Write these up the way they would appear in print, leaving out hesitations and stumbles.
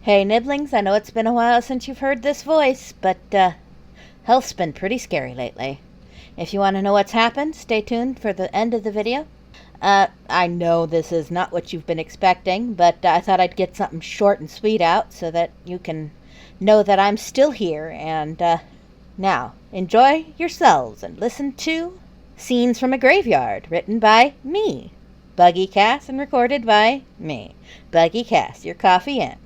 Hey, Nibblings, I know it's been a while since you've heard this voice, but, health's been pretty scary lately. If you want to know what's happened, stay tuned for the end of the video. I know this is not what you've been expecting, but I thought I'd get something short and sweet out so that you can know that I'm still here, and, now, enjoy yourselves and listen to Scenes from a Graveyard, written by me, Buggy Cass, and recorded by me, Buggy Cass, your coffee aunt.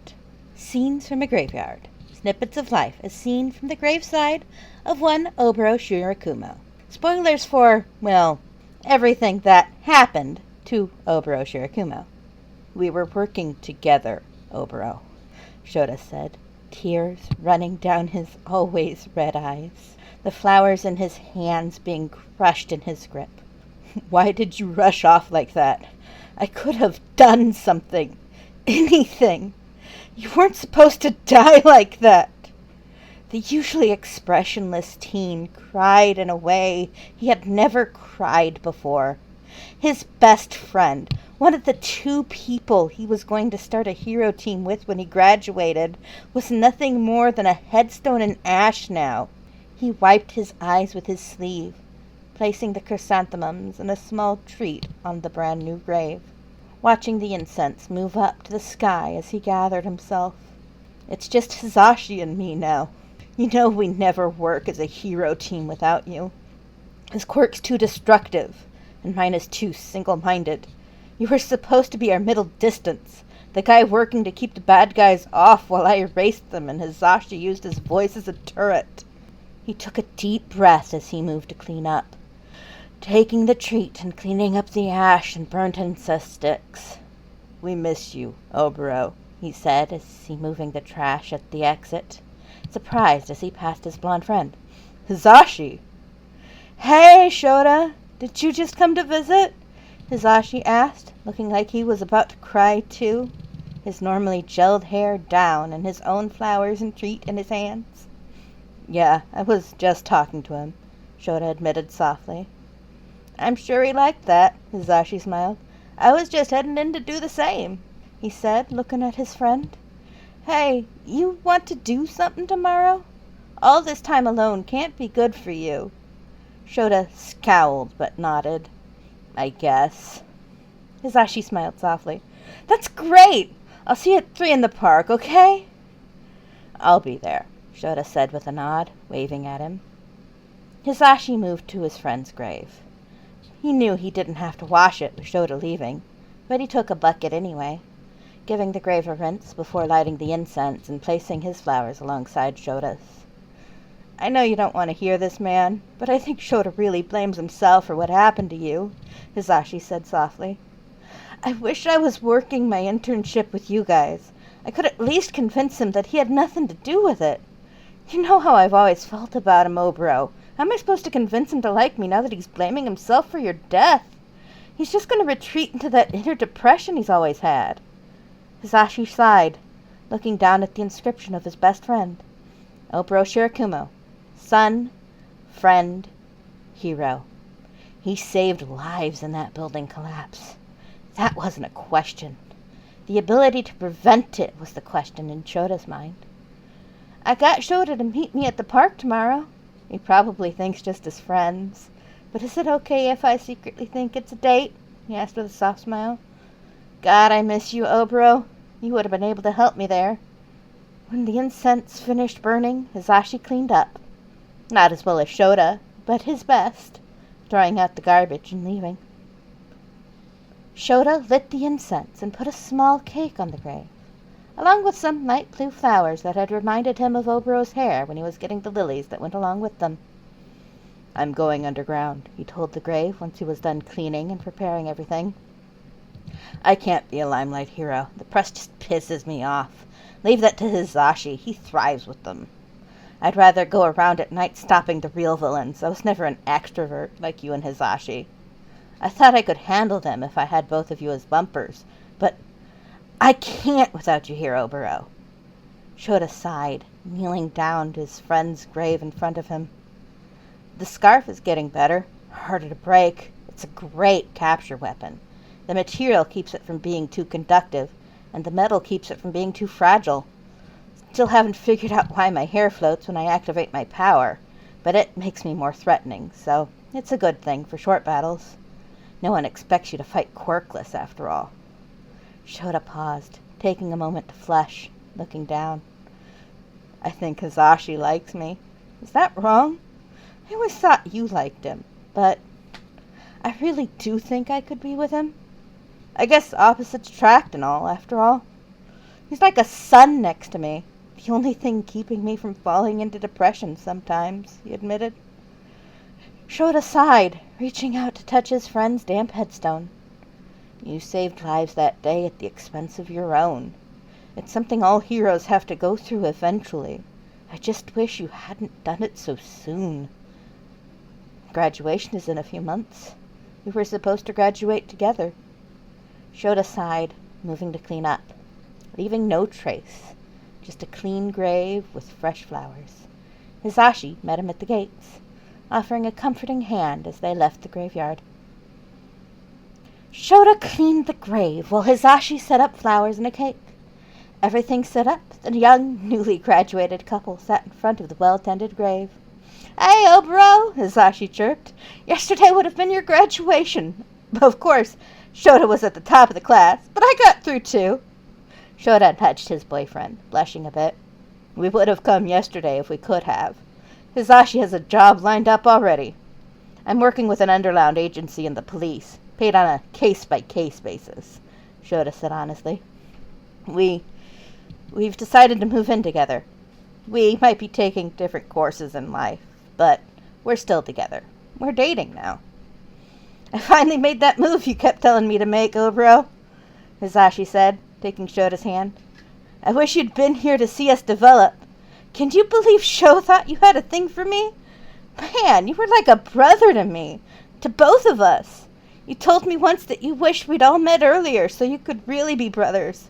Scenes from a Graveyard. Snippets of life as seen from the graveside of one Oboro Shirakumo. Spoilers for, well, everything that happened to Oboro Shirakumo. We were working together, Oboro, Shota said, tears running down his always red eyes, the flowers in his hands being crushed in his grip. Why did you rush off like that? I could have done something. Anything. You weren't supposed to die like that. The usually expressionless teen cried in a way he had never cried before. His best friend, one of the two people he was going to start a hero team with when he graduated, was nothing more than a headstone in ash now. He wiped his eyes with his sleeve, placing the chrysanthemums and a small treat on the brand new grave, watching the incense move up to the sky as he gathered himself. It's just Hisashi and me now. You know we never work as a hero team without you. His quirk's too destructive, and mine is too single-minded. You were supposed to be our middle distance, the guy working to keep the bad guys off while I erased them and Hisashi used his voice as a turret. He took a deep breath as he moved to clean up, taking the treat and cleaning up the ash and burnt incense sticks. We miss you, Oboro, he said as he moving the trash at the exit, surprised as he passed his blonde friend. Hisashi! Hey, Shota! Did you just come to visit? Hisashi asked, looking like he was about to cry too, his normally gelled hair down and his own flowers and treat in his hands. Yeah, I was just talking to him, Shota admitted softly. I'm sure he liked that, Hisashi smiled. I was just heading in to do the same, he said, looking at his friend. Hey, you want to do something tomorrow? All this time alone can't be good for you. Shota scowled but nodded. I guess. Hisashi smiled softly. That's great! I'll see you at 3 in the park, okay? I'll be there, Shota said with a nod, waving at him. Hisashi moved to his friend's grave. He knew he didn't have to wash it with Shota leaving, but he took a bucket anyway, giving the grave a rinse before lighting the incense and placing his flowers alongside Shota's. I know you don't want to hear this, man, but I think Shota really blames himself for what happened to you, Hisashi said softly. I wish I was working my internship with you guys. I could at least convince him that he had nothing to do with it. You know how I've always felt about him, Oboro. How am I supposed to convince him to like me now that he's blaming himself for your death? He's just going to retreat into that inner depression he's always had. Hisashi sighed, looking down at the inscription of his best friend. Oboro Shirakumo. Son, friend, hero. He saved lives in that building collapse. That wasn't a question. The ability to prevent it was the question in Shota's mind. I got Shota to meet me at the park tomorrow. He probably thinks just as friends. But is it okay if I secretly think it's a date? He asked with a soft smile. God, I miss you, Oboro. You would have been able to help me there. When the incense finished burning, Hisashi cleaned up. Not as well as Shota, but his best, throwing out the garbage and leaving. Shota lit the incense and put a small cake on the grave, along with some light blue flowers that had reminded him of Oboro's hair when he was getting the lilies that went along with them. I'm going underground, he told the grave once he was done cleaning and preparing everything. I can't be a limelight hero. The press just pisses me off. Leave that to Hisashi. He thrives with them. I'd rather go around at night stopping the real villains. I was never an extrovert like you and Hisashi. I thought I could handle them if I had both of you as bumpers, but I can't without you here, Oboro. Shota sighed, kneeling down to his friend's grave in front of him. The scarf is getting better, harder to break. It's a great capture weapon. The material keeps it from being too conductive, and the metal keeps it from being too fragile. still haven't figured out why my hair floats when I activate my power, but it makes me more threatening, so it's a good thing for short battles. No one expects you to fight quirkless, after all. Shota paused, taking a moment to flush, looking down. I think Hisashi likes me. Is that wrong? I always thought you liked him, but I really do think I could be with him. I guess opposites attract and all, after all. He's like a sun next to me. The only thing keeping me from falling into depression sometimes, he admitted. Shota sighed, reaching out to touch his friend's damp headstone. You saved lives that day at the expense of your own. It's something all heroes have to go through eventually. I just wish you hadn't done it so soon. Graduation is in a few months. We were supposed to graduate together. Shota sighed, moving to clean up, leaving no trace, just a clean grave with fresh flowers. Hisashi met him at the gates, offering a comforting hand as they left the graveyard. Shota cleaned the grave while Hisashi set up flowers and a cake. Everything set up, the young, newly graduated couple sat in front of the well-tended grave. Hey, Oboro, Hisashi chirped. Yesterday would have been your graduation. Of course, Shota was at the top of the class, but I got through too. Shota touched his boyfriend, blushing a bit. We would have come yesterday if we could have. Hisashi has a job lined up already. I'm working with an underground agency in the police, paid on a case-by-case basis, Shota said honestly. We've decided to move in together. We might be taking different courses in life, but we're still together. We're dating now. I finally made that move you kept telling me to make, Oboro, Hisashi said, taking Shota's hand. I wish you'd been here to see us develop. Can you believe Sho thought you had a thing for me? Man, you were like a brother to me, to both of us. You told me once that you wished we'd all met earlier so you could really be brothers.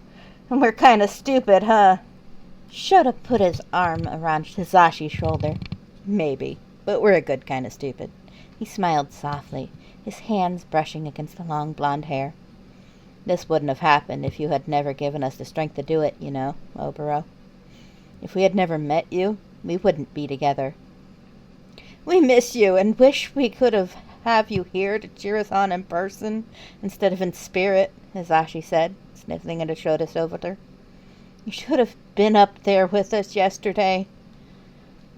And we're kind of stupid, huh? Shota put his arm around Hisashi's shoulder. Maybe, but we're a good kind of stupid. He smiled softly, his hands brushing against the long blonde hair. This wouldn't have happened if you had never given us the strength to do it, you know, Oboro. If we had never met you, we wouldn't be together. We miss you and wish we could have you here to cheer us on in person instead of in spirit, Hisashi said, sniffling into Shota's shoulder. You should have been up there with us yesterday.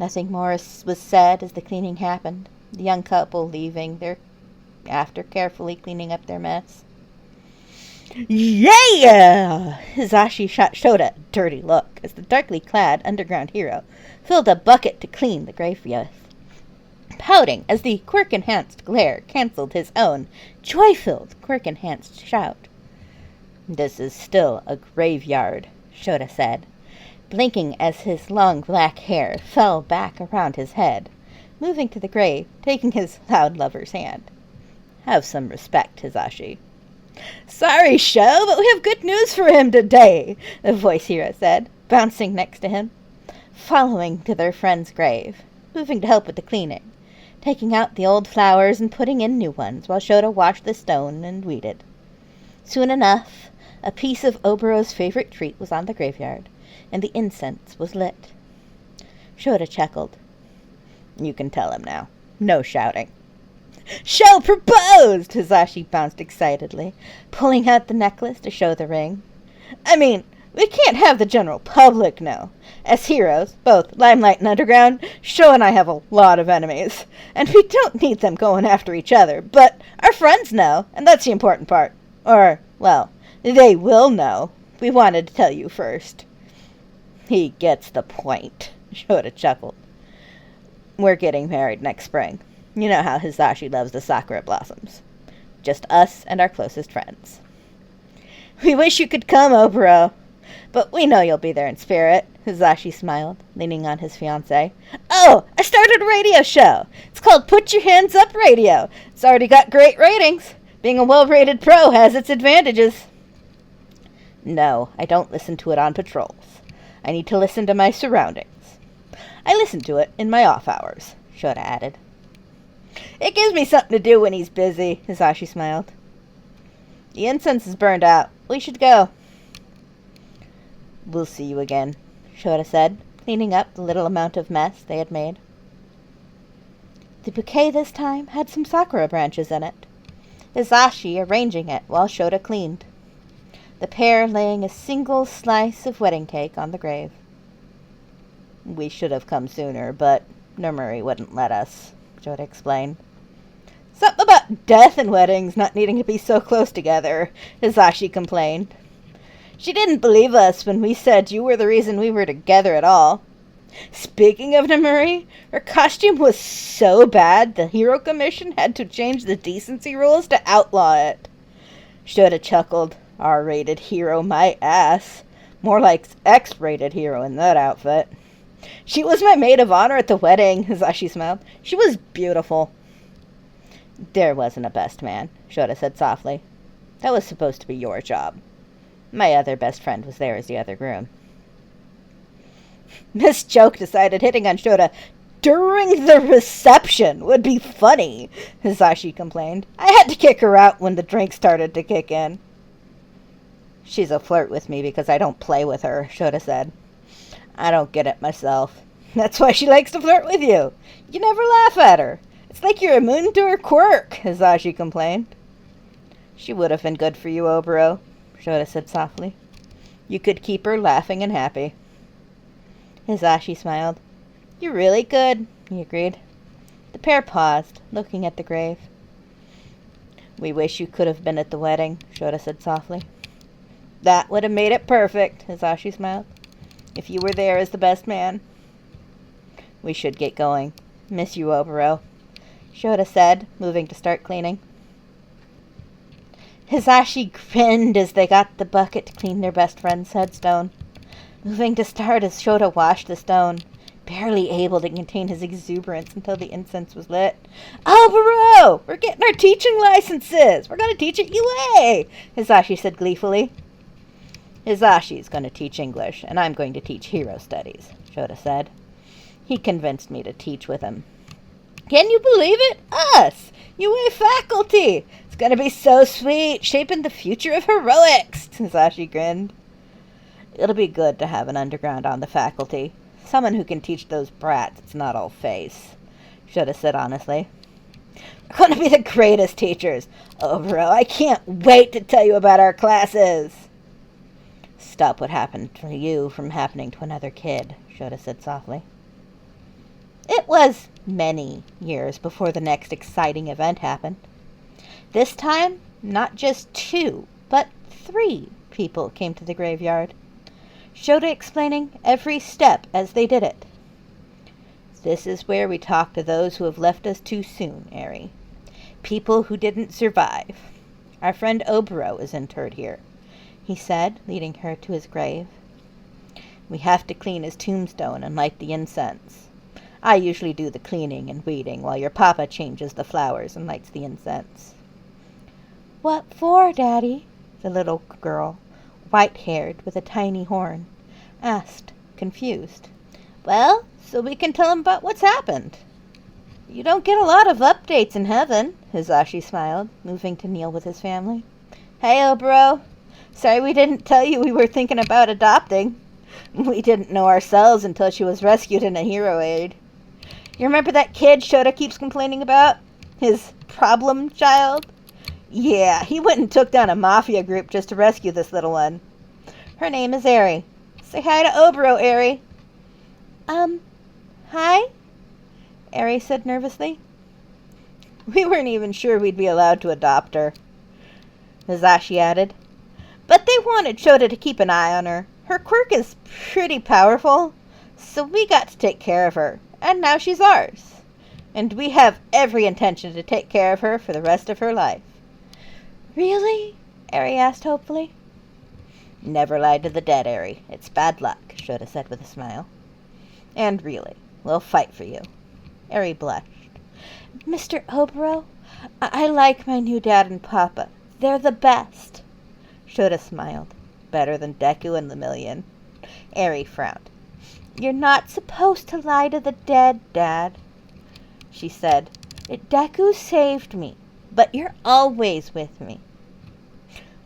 Nothing more was said as the cleaning happened, the young couple leaving after carefully cleaning up their mess. Yeah! Hisashi shot Shota a dirty look as the darkly clad underground hero filled a bucket to clean the grave with, pouting as the quirk-enhanced glare cancelled his own joy-filled quirk-enhanced shout. This is still a graveyard, Shota said, blinking as his long black hair fell back around his head, moving to the grave, taking his loud lover's hand. Have some respect, Hisashi. Sorry, Sho, but we have good news for him today, the voice hero said, bouncing next to him, following to their friend's grave, moving to help with the cleaning, taking out the old flowers and putting in new ones while Shota washed the stone and weeded. Soon enough, a piece of Oboro's favorite treat was on the graveyard, and the incense was lit. Shota chuckled. You can tell him now. No shouting. Sho proposed! Hisashi bounced excitedly, pulling out the necklace to show the ring. I mean, we can't have the general public know. As heroes, both Limelight and Underground, Sho and I have a lot of enemies, and we don't need them going after each other, but our friends know, and that's the important part. Or, well, they will know. We wanted to tell you first. He gets the point, Shota chuckled. We're getting married next spring. You know how Hisashi loves the sakura blossoms. Just us and our closest friends. We wish you could come, Oboro. But we know you'll be there in spirit, Hisashi smiled, leaning on his fiancée. Oh, I started a radio show. It's called Put Your Hands Up Radio. It's already got great ratings. Being a well-rated pro has its advantages. No, I don't listen to it on patrols. I need to listen to my surroundings. I listen to it in my off hours, Shota added. It gives me something to do when he's busy, Hisashi smiled. The incense is burned out. We should go. We'll see you again, Shota said, cleaning up the little amount of mess they had made. The bouquet this time had some sakura branches in it, Hisashi arranging it while Shota cleaned, the pair laying a single slice of wedding cake on the grave. We should have come sooner, but Nomuri wouldn't let us, Shota explained. Something about death and weddings not needing to be so close together, Hisashi complained. She didn't believe us when we said you were the reason we were together at all. Speaking of Nomuri, her costume was so bad the Hero Commission had to change the decency rules to outlaw it. Shota chuckled. R-rated hero, my ass. More like X-rated hero in that outfit. She was my maid of honor at the wedding, Hisashi smiled. She was beautiful. There wasn't a best man, Shota said softly. That was supposed to be your job. My other best friend was there as the other groom. Miss Choke decided hitting on Shota during the reception would be funny, Hisashi complained. I had to kick her out when the drink started to kick in. She's a flirt with me because I don't play with her, Shota said. I don't get it myself. That's why she likes to flirt with you. You never laugh at her. It's like you're immune to her quirk, Hisashi complained. She would have been good for you, Oboro, Shota said softly. You could keep her laughing and happy. Hisashi smiled. You're really good, he agreed. The pair paused, looking at the grave. We wish you could have been at the wedding, Shota said softly. That would have made it perfect, Hisashi smiled. If you were there as the best man. We should get going. Miss you, Oboro, Shota said, moving to start cleaning. Hisashi grinned as they got the bucket to clean their best friend's headstone, moving to start as Shota washed the stone, barely able to contain his exuberance until the incense was lit. Oboro! We're getting our teaching licenses! We're going to teach at UA! Hisashi said gleefully. Hisashi's going to teach English, and I'm going to teach hero studies, Shota said. He convinced me to teach with him. Can you believe it? Us! UA faculty! It's going to be so sweet, shaping the future of heroics, Hisashi grinned. It'll be good to have an underground on the faculty. Someone who can teach those brats. It's not all face, Shota said honestly. We're going to be the greatest teachers. Oboro, I can't wait to tell you about our classes. Stop what happened to you from happening to another kid, Shota said softly. It was many years before the next exciting event happened. This time, not just 2, but 3 people came to the graveyard, Shota explaining every step as they did it. This is where we talk to those who have left us too soon, Eri. People who didn't survive. Our friend Oboro is interred here, he said, leading her to his grave. We have to clean his tombstone and light the incense. I usually do the cleaning and weeding while your papa changes the flowers and lights the incense. What for, Daddy? The little girl, white-haired with a tiny horn, asked, confused. Well, so we can tell him about what's happened. You don't get a lot of updates in heaven, Hisashi smiled, moving to kneel with his family. Hey, Oboro. Sorry we didn't tell you we were thinking about adopting. We didn't know ourselves until she was rescued in a hero aid. You remember that kid Shota keeps complaining about? His problem child? Yeah, he went and took down a mafia group just to rescue this little one. Her name is Eri. Say hi to Oboro, Eri. Hi? Eri said nervously. We weren't even sure we'd be allowed to adopt her, Hisashi added. But they wanted Shota to keep an eye on her. Her quirk is pretty powerful, so we got to take care of her, and now she's ours. And we have every intention to take care of her for the rest of her life. Really? Eri asked hopefully. Never lied to the dead, Eri. It's bad luck, Shota said with a smile. And really, we'll fight for you. Eri blushed. Mr. Oboro, I like my new dad and papa. They're the best. Shota smiled. Better than Deku and Lemillion. Eri frowned. You're not supposed to lie to the dead, Dad, she said. Deku saved me, but you're always with me.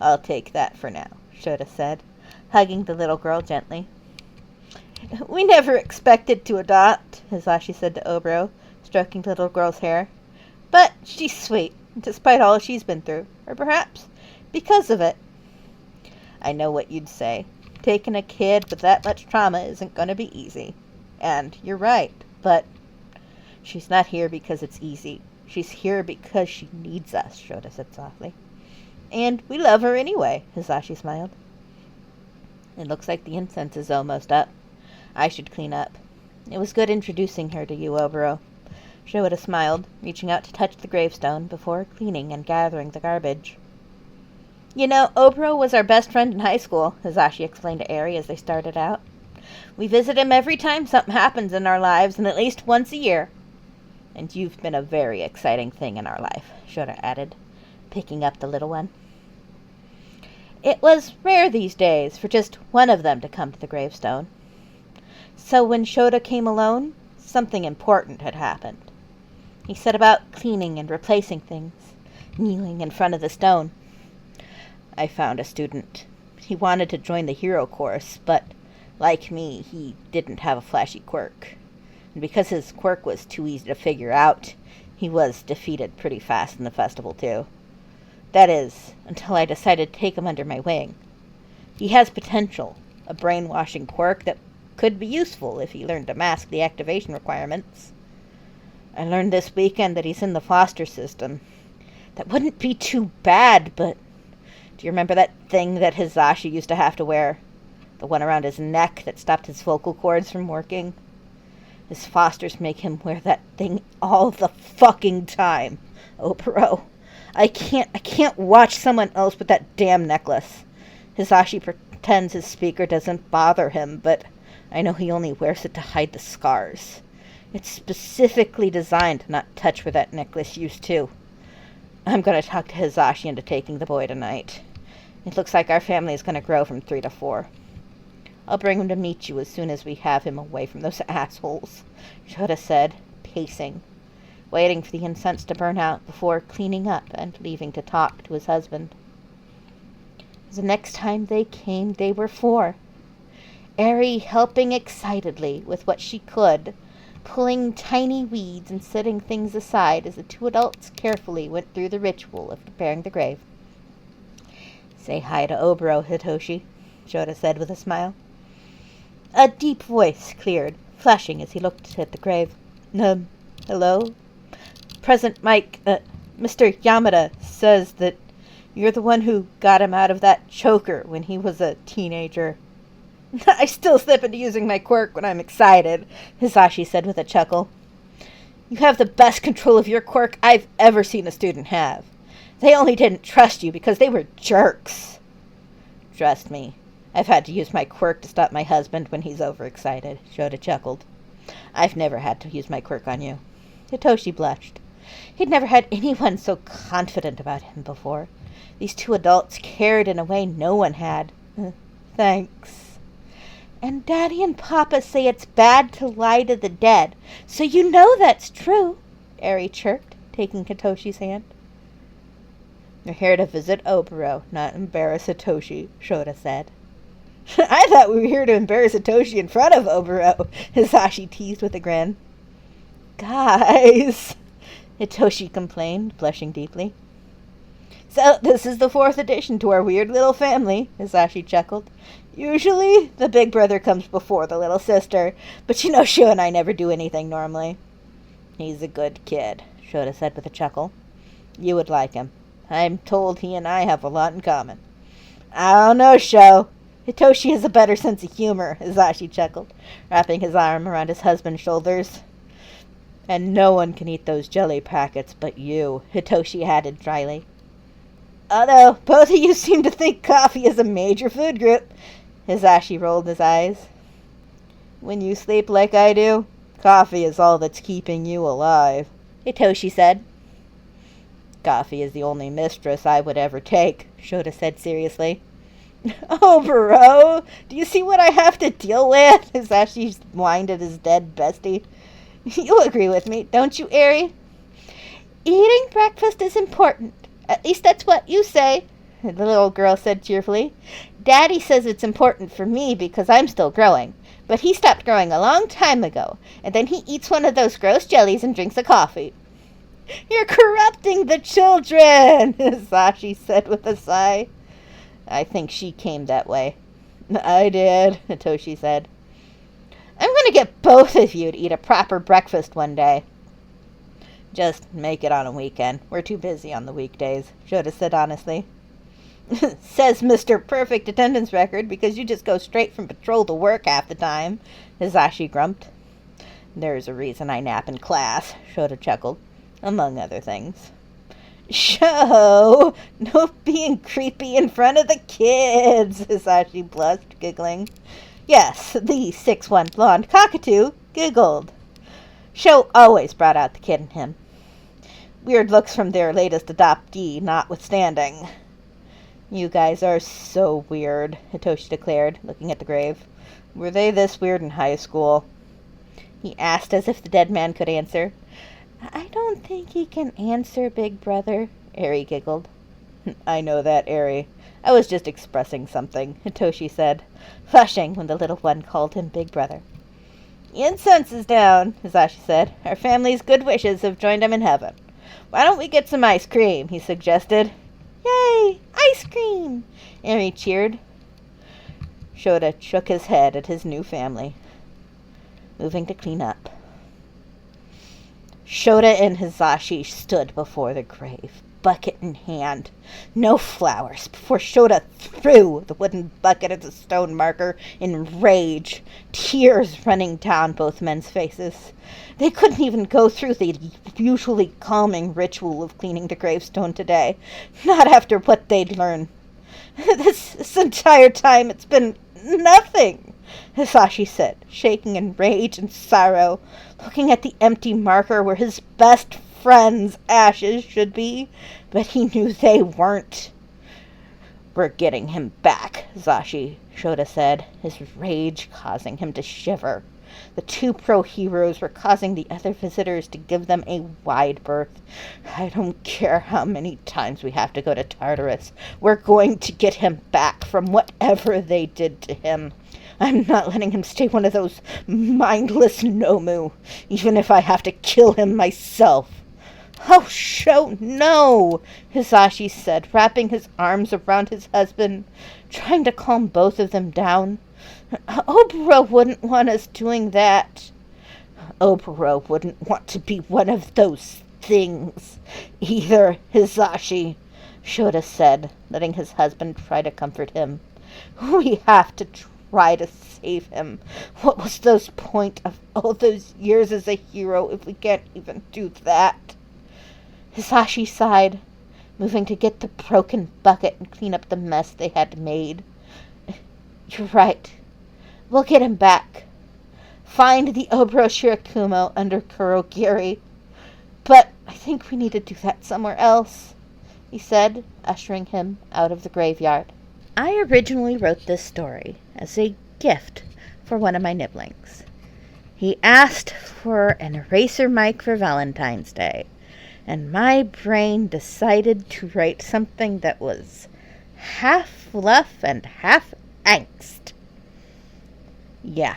I'll take that for now, Shota said, hugging the little girl gently. We never expected to adopt, Hisashi said to Oboro, stroking the little girl's hair. But she's sweet, despite all she's been through, or perhaps because of it. I know what you'd say. Taking a kid with that much trauma isn't going to be easy. And you're right, but she's not here because it's easy. She's here because she needs us, Shota said softly. And we love her anyway, Hisashi smiled. It looks like the incense is almost up. I should clean up. It was good introducing her to you, Oboro. Shota smiled, reaching out to touch the gravestone before cleaning and gathering the garbage. You know, Oboro was our best friend in high school, Hisashi explained to Eri as they started out. We visit him every time something happens in our lives, and at least once a year. And you've been a very exciting thing in our life, Shota added, picking up the little one. It was rare these days for just one of them to come to the gravestone. So when Shota came alone, something important had happened. He set about cleaning and replacing things, kneeling in front of the stone. I found a student. He wanted to join the hero course, but, like me, he didn't have a flashy quirk. And because his quirk was too easy to figure out, he was defeated pretty fast in the festival, too. That is, until I decided to take him under my wing. He has potential, a brainwashing quirk that could be useful if he learned to mask the activation requirements. I learned this weekend that he's in the foster system. That wouldn't be too bad, but do you remember that thing that Hisashi used to have to wear? The one around his neck that stopped his vocal cords from working? His fosters make him wear that thing all the fucking time. Oboro, I can't watch someone else with that damn necklace. Hisashi pretends his speaker doesn't bother him, but I know he only wears it to hide the scars. It's specifically designed to not touch where that necklace used to. I'm going to talk to Hisashi into taking the boy tonight. It looks like our family is going to grow from 3 to 4. I'll bring him to meet you as soon as we have him away from those assholes, Shota said, pacing, waiting for the incense to burn out before cleaning up and leaving to talk to his husband. The next time they came, they were 4. Eri helping excitedly with what she could, pulling tiny weeds and setting things aside as the 2 adults carefully went through the ritual of preparing the grave. Say hi to Oboro, Hitoshi, Shota said with a smile. A deep voice cleared, flashing as he looked at the grave. Hello? Present Mike, Mr. Yamada says that you're the one who got him out of that choker when he was a teenager. I still slip into using my quirk when I'm excited, Hisashi said with a chuckle. You have the best control of your quirk I've ever seen a student have. They only didn't trust you because they were jerks. Trust me, I've had to use my quirk to stop my husband when he's overexcited, Shota chuckled. I've never had to use my quirk on you. Hitoshi blushed. He'd never had anyone so confident about him before. These 2 adults cared in a way no one had. Thanks. And Daddy and Papa say it's bad to lie to the dead, so you know that's true, Eri chirped, taking Hitoshi's hand. You're here to visit Oboro, not embarrass Hitoshi, Shota said. I thought we were here to embarrass Hitoshi in front of Oboro, Hisashi teased with a grin. Guys, Hitoshi complained, blushing deeply. So, this is the 4th addition to our weird little family, Hisashi chuckled. Usually, the big brother comes before the little sister, but you know Shu and I never do anything normally. He's a good kid, Shota said with a chuckle. You would like him. I'm told he and I have a lot in common. I don't know, Sho. Hitoshi has a better sense of humor, Hisashi chuckled, wrapping his arm around his husband's shoulders. And no one can eat those jelly packets but you, Hitoshi added dryly. Although both of you seem to think coffee is a major food group, Hisashi rolled his eyes. When you sleep like I do, coffee is all that's keeping you alive, Hitoshi said. Coffee is the only mistress I would ever take, Shota said seriously. Oh, bro, do you see what I have to deal with? Hisashi whined at his dead bestie. You'll agree with me, don't you, Eri? Eating breakfast is important. At least that's what you say, the little girl said cheerfully. Daddy says it's important for me because I'm still growing, But he stopped growing a long time ago, and then he eats one of those gross jellies and drinks a coffee. You're corrupting the children, Sashi said with a sigh. I think she came that way. I did, Hitoshi said. I'm going to get both of you to eat a proper breakfast one day. Just make it on a weekend. We're too busy on the weekdays, Shota said honestly. Says Mr. Perfect Attendance Record because you just go straight from patrol to work half the time, Hisashi grumped. There's a reason I nap in class, Shota chuckled, among other things. Show! No being creepy in front of the kids, Hisashi blushed, giggling. Yes, the 6'1" blonde cockatoo giggled. Show always brought out the kid in him. Weird looks from their latest adoptee notwithstanding. You guys are so weird, Hitoshi declared, looking at the grave. Were they this weird in high school? He asked as if the dead man could answer. I don't think he can answer, big brother, Eri giggled. I know that, Eri. I was just expressing something, Hitoshi said, flushing when the little one called him big brother. Incense is down, Hisashi said. Our family's good wishes have joined him in heaven. Why don't we get some ice cream, he suggested. Yay! Ice cream! Eri cheered. Shota shook his head at his new family. Moving to clean up. Shota and Hisashi stood before the grave, bucket in hand. No flowers, before Shota threw the wooden bucket at the stone marker in rage, tears running down both men's faces. They couldn't even go through the usually calming ritual of cleaning the gravestone today, not after what they'd learned. This entire time it's been nothing, Hisashi said, shaking in rage and sorrow, looking at the empty marker where his best friend's ashes should be, but he knew they weren't. We're getting him back, Shota said, his rage causing him to shiver. The two pro-heroes were causing the other visitors to give them a wide berth. I don't care how many times we have to go to Tartarus. We're going to get him back from whatever they did to him. I'm not letting him stay one of those mindless Nomu, even if I have to kill him myself. Oh, Sho, no, Hisashi said, wrapping his arms around his husband, trying to calm both of them down. Oboro wouldn't want us doing that. Oboro wouldn't want to be one of those things either, Hisashi, Shota said, letting his husband try to comfort him. We have to try to save him. What was the point of all those years as a hero if we can't even do that? Hisashi sighed, moving to get the broken bucket and clean up the mess they had made. You're right. We'll get him back. Find the Oboro Shirakumo under Kurogiri. But I think we need to do that somewhere else, he said, ushering him out of the graveyard. I originally wrote this story as a gift for one of my nibblings. He asked for an EraserMic for Valentine's Day, and my brain decided to write something that was half fluff and half angst. Yeah.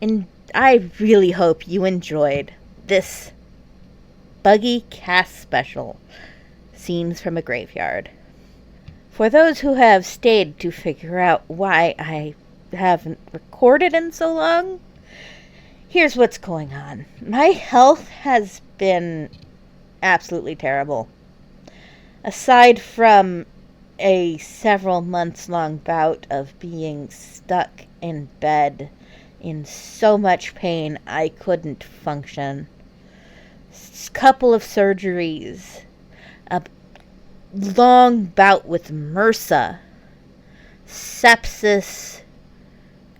And I really hope you enjoyed this Buggy Cast Special, Scenes from a Graveyard. For those who have stayed to figure out why I haven't recorded in so long, here's what's going on. My health has been absolutely terrible. Aside from a several months long bout of being stuck in bed in so much pain I couldn't function, couple of surgeries, a long bout with MRSA, sepsis,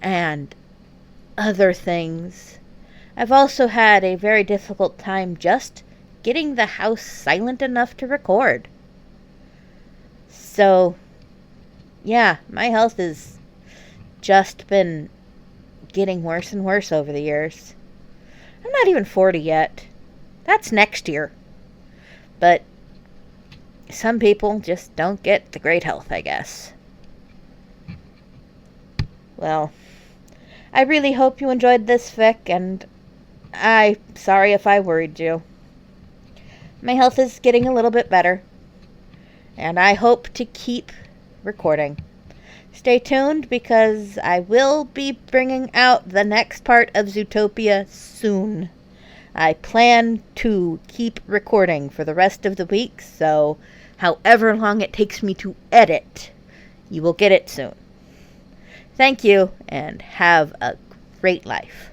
and other things. I've also had a very difficult time just getting the house silent enough to record. So, yeah, my health has just been getting worse and worse over the years. I'm not even 40 yet. That's next year. But some people just don't get the great health, I guess. Well, I really hope you enjoyed this fic, and I'm sorry if I worried you. My health is getting a little bit better, and I hope to keep recording. Stay tuned, because I will be bringing out the next part of Zootopia soon. I plan to keep recording for the rest of the week, so however long it takes me to edit, you will get it soon. Thank you, and have a great life.